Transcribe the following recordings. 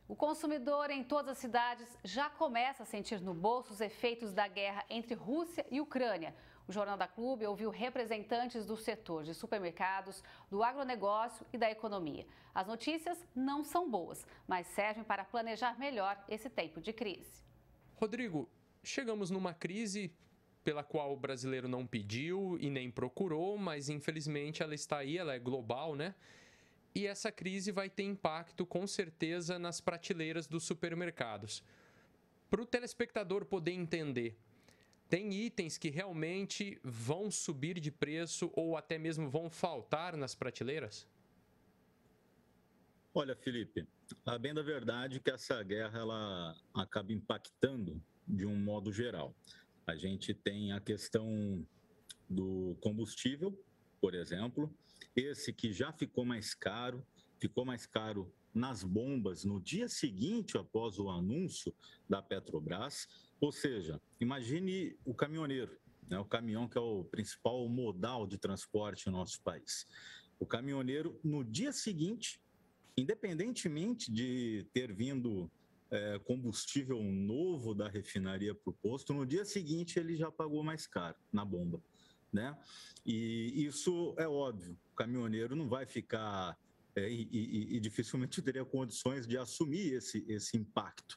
O consumidor em todas as cidades já começa a sentir no bolso os efeitos da guerra entre Rússia e Ucrânia. O Jornal da Clube ouviu representantes do setor de supermercados, do agronegócio e da economia. As notícias não são boas, mas servem para planejar melhor esse tempo de crise. Rodrigo, chegamos numa crise pela qual o brasileiro não pediu e nem procurou, mas infelizmente ela está aí, ela é global, né? E essa crise vai ter impacto, com certeza, nas prateleiras dos supermercados. Para o telespectador poder entender, tem itens que realmente vão subir de preço ou até mesmo vão faltar nas prateleiras? Olha, Felipe, a bem da verdade é que essa guerra ela acaba impactando de um modo geral. A gente tem a questão do combustível, por exemplo, esse que já ficou mais caro nas bombas no dia seguinte após o anúncio da Petrobras. Ou seja, imagine o caminhoneiro, né? O caminhão que é o principal modal de transporte no nosso país. O caminhoneiro, no dia seguinte, independentemente de ter vindo combustível novo da refinaria para o posto, no dia seguinte ele já pagou mais caro na bomba, né? E isso é óbvio, o caminhoneiro não vai ficar e dificilmente teria condições de assumir esse impacto.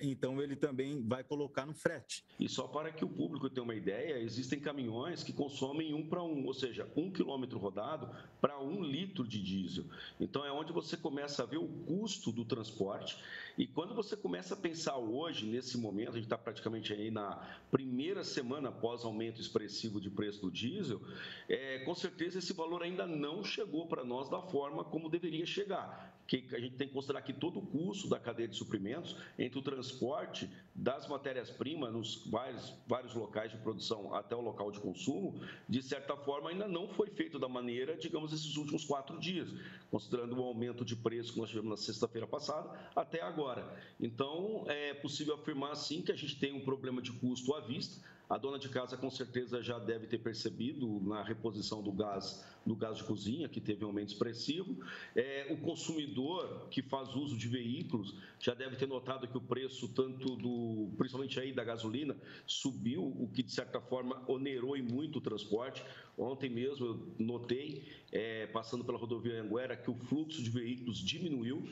Então, ele também vai colocar no frete. E só para que o público tenha uma ideia, existem caminhões que consomem 1 para 1, ou seja, 1 quilômetro rodado para 1 litro de diesel. Então, é onde você começa a ver o custo do transporte. E quando você começa a pensar hoje, nesse momento, a gente está praticamente aí na primeira semana após aumento expressivo de preço do diesel, com certeza esse valor ainda não chegou para nós da forma como deveria chegar. Que a gente tem que considerar que todo o custo da cadeia de suprimentos, entre o transporte das matérias-primas nos vários locais de produção até o local de consumo, de certa forma ainda não foi feito da maneira, digamos, esses últimos 4 dias, considerando o aumento de preço que nós tivemos na sexta-feira passada até agora. Então, é possível afirmar, sim, que a gente tem um problema de custo à vista. A dona de casa, com certeza, já deve ter percebido na reposição do gás de cozinha, que teve um aumento expressivo. O consumidor que faz uso de veículos já deve ter notado que o preço, principalmente aí da gasolina, subiu, o que, de certa forma, onerou e muito o transporte. Ontem mesmo eu notei, passando pela rodovia Anhanguera, que o fluxo de veículos diminuiu,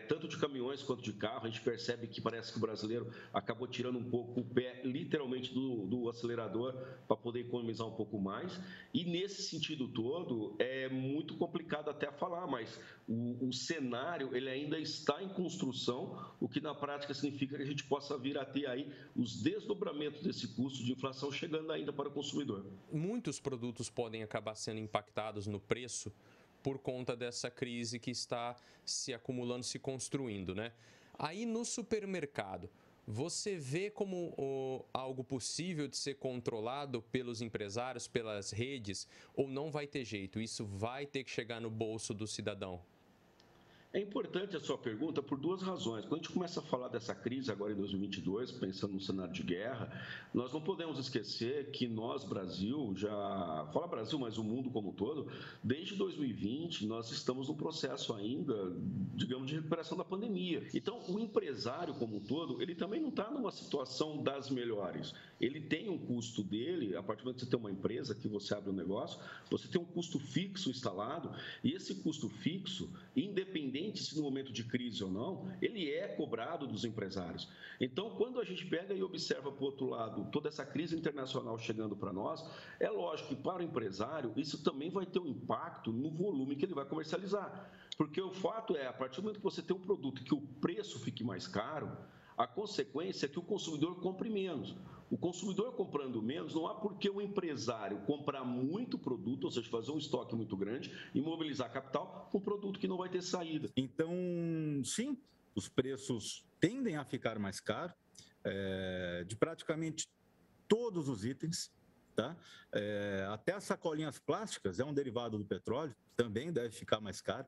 tanto de caminhões quanto de carro. A gente percebe que parece que o brasileiro acabou tirando um pouco o pé, literalmente, do acelerador para poder economizar um pouco mais. E nesse sentido todo, é muito complicado até falar, mas o cenário ele ainda está em construção, o que na prática significa que a gente possa vir a ter aí os desdobramentos desse custo de inflação chegando ainda para o consumidor. Muitos produtos podem acabar sendo impactados no preço por conta dessa crise que está se acumulando, se construindo, né? Aí no supermercado, você vê como algo possível de ser controlado pelos empresários, pelas redes, ou não vai ter jeito? Isso vai ter que chegar no bolso do cidadão? É importante a sua pergunta por 2 razões. Quando a gente começa a falar dessa crise agora em 2022, pensando no cenário de guerra, nós não podemos esquecer que nós, Brasil, fala Brasil, mas o mundo como um todo, desde 2020, nós estamos num processo ainda, digamos, de recuperação da pandemia. Então, o empresário como um todo, ele também não está numa situação das melhores. Ele tem um custo dele, a partir do momento que você tem uma empresa, que você abre um negócio, você tem um custo fixo instalado, e esse custo fixo, independente se no momento de crise ou não, ele é cobrado dos empresários. Então, quando a gente pega e observa, por outro lado, toda essa crise internacional chegando para nós, é lógico que para o empresário isso também vai ter um impacto no volume que ele vai comercializar. Porque o fato é, a partir do momento que você tem um produto que o preço fique mais caro, a consequência é que o consumidor compre menos. O consumidor comprando menos, não há por que o empresário comprar muito produto, ou seja, fazer um estoque muito grande e mobilizar capital com um produto que não vai ter saída. Então, sim, os preços tendem a ficar mais caros de praticamente todos os itens. Tá? Até as sacolinhas plásticas, é um derivado do petróleo, também deve ficar mais caro.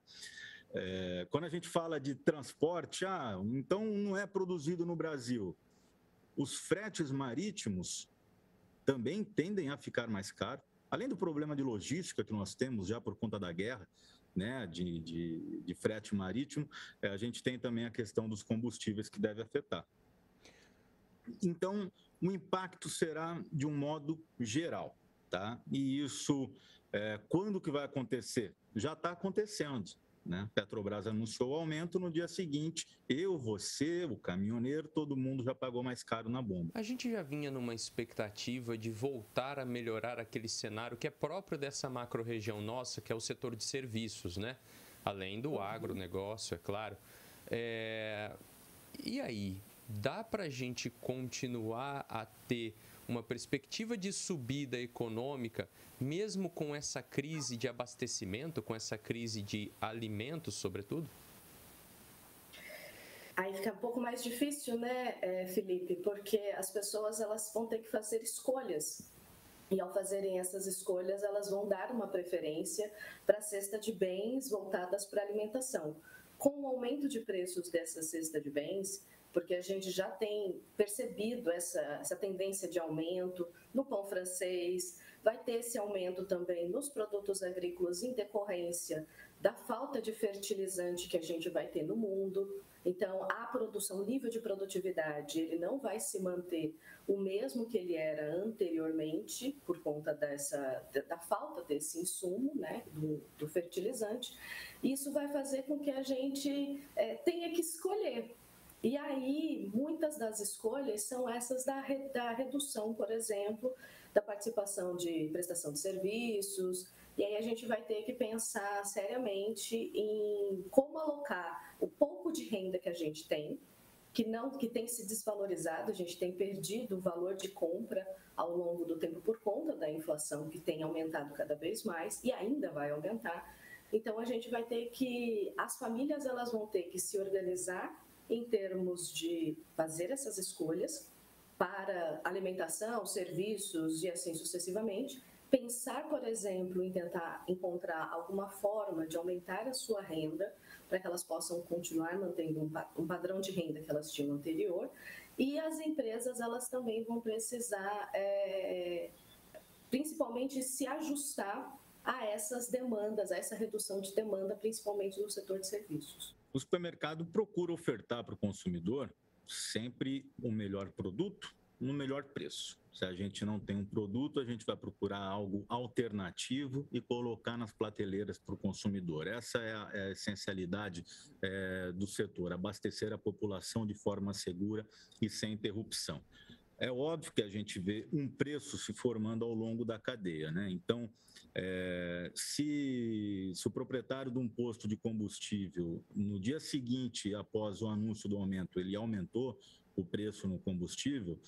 Quando a gente fala de transporte, então não é produzido no Brasil. Os fretes marítimos também tendem a ficar mais caros, além do problema de logística que nós temos já por conta da guerra, né, de frete marítimo, a gente tem também a questão dos combustíveis que deve afetar. Então, o impacto será de um modo geral, tá? E isso, quando que vai acontecer? Já está acontecendo, né? Petrobras anunciou o aumento, no dia seguinte, eu, você, o caminhoneiro, todo mundo já pagou mais caro na bomba. A gente já vinha numa expectativa de voltar a melhorar aquele cenário que é próprio dessa macro-região nossa, que é o setor de serviços, né? Além do agronegócio, é claro. E aí? Dá para a gente continuar a ter uma perspectiva de subida econômica, mesmo com essa crise de abastecimento, com essa crise de alimentos, sobretudo? Aí fica um pouco mais difícil, né, Felipe? Porque as pessoas elas vão ter que fazer escolhas. E ao fazerem essas escolhas, elas vão dar uma preferência para a cesta de bens voltadas para a alimentação. Com o aumento de preços dessa cesta de bens, porque a gente já tem percebido essa tendência de aumento no pão francês, vai ter esse aumento também nos produtos agrícolas em decorrência da falta de fertilizante que a gente vai ter no mundo. Então, a produção, o nível de produtividade, ele não vai se manter o mesmo que ele era anteriormente, por conta da falta desse insumo, né, do fertilizante. Isso vai fazer com que a gente tenha que escolher. E aí, muitas das escolhas são essas da redução, por exemplo, da participação de prestação de serviços. E aí a gente vai ter que pensar seriamente em como alocar o pouco de renda que a gente tem, que tem se desvalorizado, a gente tem perdido o valor de compra ao longo do tempo por conta da inflação que tem aumentado cada vez mais e ainda vai aumentar. Então a gente vai ter que, as famílias elas vão ter que se organizar em termos de fazer essas escolhas para alimentação, serviços e assim sucessivamente. Pensar, por exemplo, em tentar encontrar alguma forma de aumentar a sua renda para que elas possam continuar mantendo um padrão de renda que elas tinham anterior. E as empresas, elas também vão precisar, principalmente, se ajustar a essas demandas, a essa redução de demanda, principalmente no setor de serviços. O supermercado procura ofertar para o consumidor sempre o melhor produto no melhor preço. Se a gente não tem um produto, a gente vai procurar algo alternativo e colocar nas prateleiras para o consumidor. Essa é a essencialidade do setor, abastecer a população de forma segura e sem interrupção. É óbvio que a gente vê um preço se formando ao longo da cadeia, né? Então, se o proprietário de um posto de combustível, no dia seguinte, após o anúncio do aumento, ele aumentou o preço no combustível,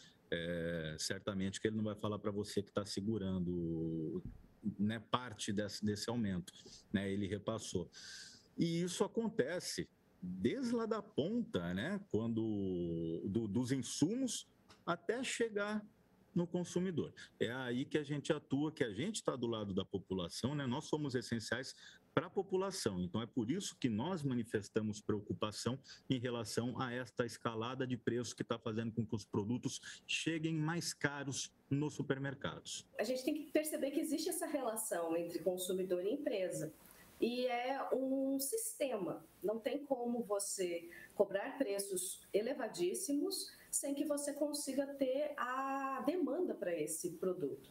certamente que ele não vai falar para você que está segurando, né, parte desse aumento, né? Ele repassou. E isso acontece desde lá da ponta, né? Dos insumos até chegar no consumidor. É aí que a gente atua, que a gente está do lado da população, né? Nós somos essenciais para a população. Então, é por isso que nós manifestamos preocupação em relação a esta escalada de preço que está fazendo com que os produtos cheguem mais caros nos supermercados. A gente tem que perceber que existe essa relação entre consumidor e empresa. E é um sistema, não tem como você cobrar preços elevadíssimos sem que você consiga ter a demanda para esse produto.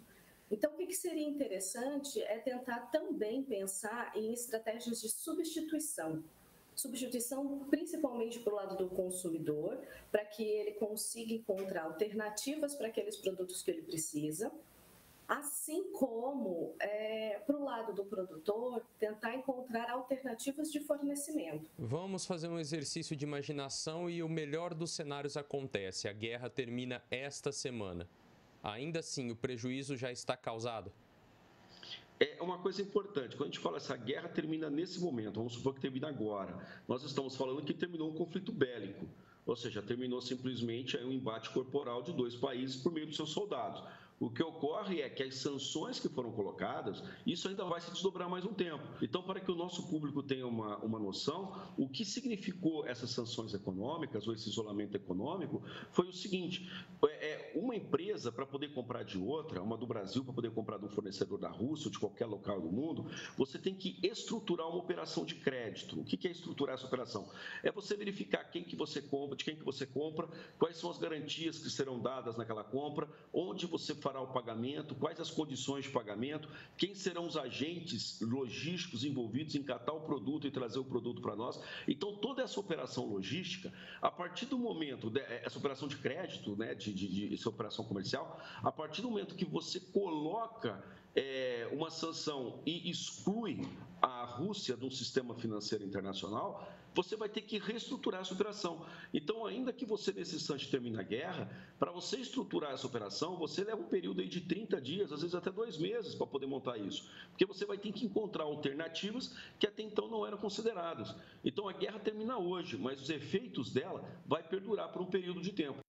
Então, o que seria interessante é tentar também pensar em estratégias de substituição. Substituição principalmente para o lado do consumidor, para que ele consiga encontrar alternativas para aqueles produtos que ele precisa, assim como, para o lado do produtor, tentar encontrar alternativas de fornecimento. Vamos fazer um exercício de imaginação e o melhor dos cenários acontece. A guerra termina esta semana. Ainda assim, o prejuízo já está causado? É uma coisa importante, quando a gente fala essa guerra termina nesse momento, vamos supor que termina agora, nós estamos falando que terminou um conflito bélico, ou seja, terminou simplesmente um embate corporal de dois países por meio dos seus soldados. O que ocorre é que as sanções que foram colocadas, isso ainda vai se desdobrar mais um tempo. Então, para que o nosso público tenha uma noção, o que significou essas sanções econômicas ou esse isolamento econômico foi o seguinte: uma empresa, para poder comprar de outra, uma do Brasil para poder comprar de um fornecedor da Rússia ou de qualquer local do mundo, você tem que estruturar uma operação de crédito. O que é estruturar essa operação? É você verificar quem que você compra, de quem que você compra, quais são as garantias que serão dadas naquela compra, onde você fará o pagamento, quais as condições de pagamento, quem serão os agentes logísticos envolvidos em catar o produto e trazer o produto para nós. Então, toda essa operação logística, a partir do momento, essa operação de crédito, né, essa operação comercial, a partir do momento que você coloca uma sanção e exclui a Rússia do sistema financeiro internacional, você vai ter que reestruturar essa operação. Então, ainda que você, nesse instante, termine a guerra, para você estruturar essa operação, você leva um período aí de 30 dias, às vezes até 2 meses, para poder montar isso. Porque você vai ter que encontrar alternativas que até então não eram consideradas. Então, a guerra termina hoje, mas os efeitos dela vai perdurar por um período de tempo.